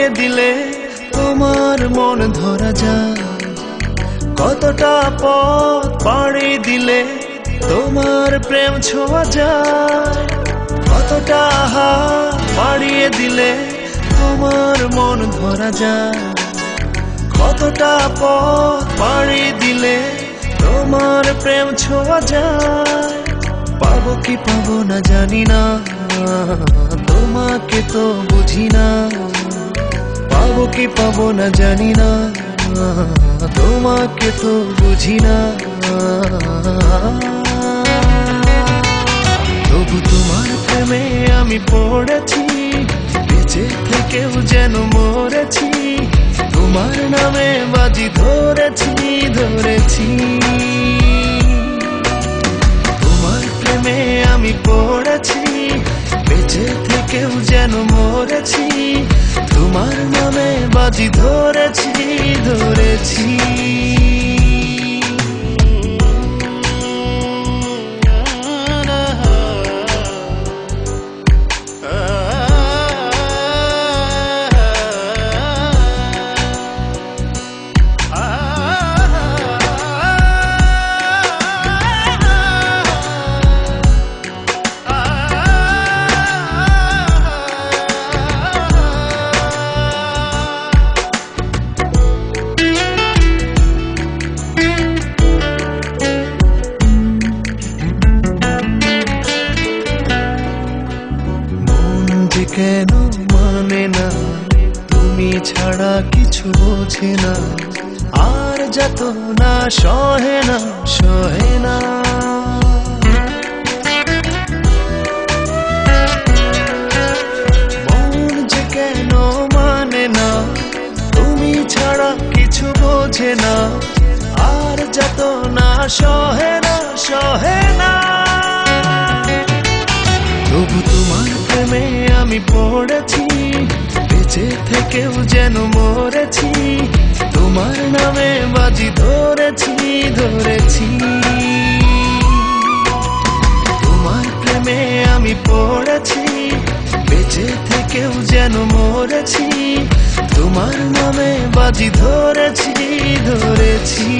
পাড়িয়ে দিলে তোমার মন ধরা যায়। কতটা পথ পাড়ি দিলে তোমার প্রেম ছোঁয়া যায়। কতটা হাত পাড়িয়ে দিলে তোমার মন ধরা যায়। কতটা পথ পাড়ি দিলে তোমার প্রেম ছোঁয়া যায়। পাবো কি পাবো না জানি না, তোমাকে তো বুঝি না। পাবো কি পাবো না জানি না, তোমাকে তো বুঝি না। তবু তোমার প্রেমে আমি পড়েছি, বেঁচে থেকেও যেন মরেছি। তোমার নামে বাজি ধরেছি ধরেছি। তোমার প্রেমে আমি পড়েছি, বেঁচে থেকেও যেন মরেছি। তোমার নামে বাজি ধরেছি ধরেছি। কেন মানে না, তুমি ছাড়া কিছু বোঝে না। আর যত না সহে না সহে না। মন যে কেন মানে না, তুমি ছাড়া কিছু বোঝে না। আর যত না সহে না সহে না। তবু তোমার প্রেমে আমি পড়েছি, বেঁচে থেকেও যেন মরেছি। তোমার নামে বাজি ধরেছি ধরেছি। তোমার প্রেমে আমি পড়েছি, বেঁচে থেকেও যেন মরেছি। তোমার নামে বাজি ধরেছি ধরেছি।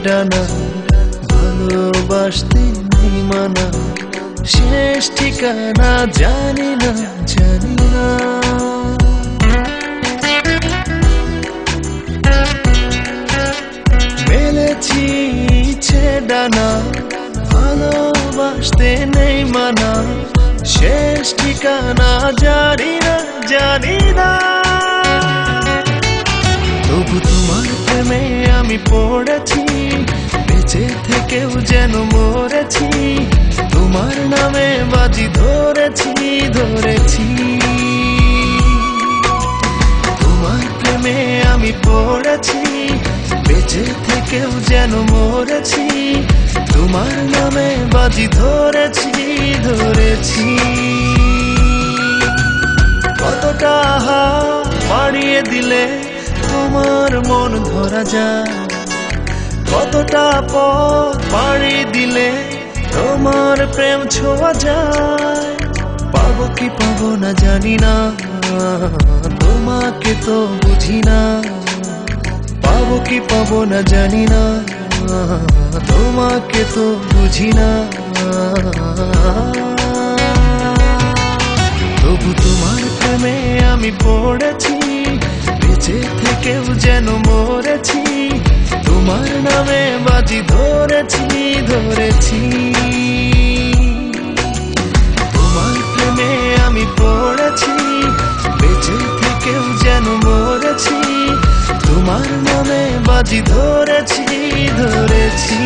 ডানা ভালোবাসতে নেই মানা, শেষ ঠিকানা জানি না জানি না। মেলেছি ইচ্ছে ডানা ভালোবাসতে নেই মানা, শেষ ঠিকানা জানি না জানি না। তবু তোমার প্রেমে আমি পড়েছি, বেঁচে থেকেও যেন মরেছি। তোমার নামে বাজি ধরেছি ধরেছি। তোমার প্রেমে আমি পড়েছি, বেঁচে থেকেও যেন মরেছি। তোমার নামে বাজি ধরেছি ধরেছি। কতটা হাত বাড়িয়ে দিলে তোমার মন ধরা যায়। কতটা পথ পাড়ি দিলে তোমার প্রেম ছোঁয়া যায়। পাবো কি পাবো না জানি না, তোমাকে তো বুঝি না। পাবো কি পাবো না জানি না, তোমাকে তো বুঝি না। তবু তোমার প্রেমে আমি পড়েছি, বেঁচে থেকেও যেন মরেছি। তোমার নামে বাজি ধরেছি ধরেছি। তোমার প্রেমে আমি পড়েছি, বেঁচে থেকেও যেন মরেছি। তোমার নামে বাজি ধরেছি ধরেছি।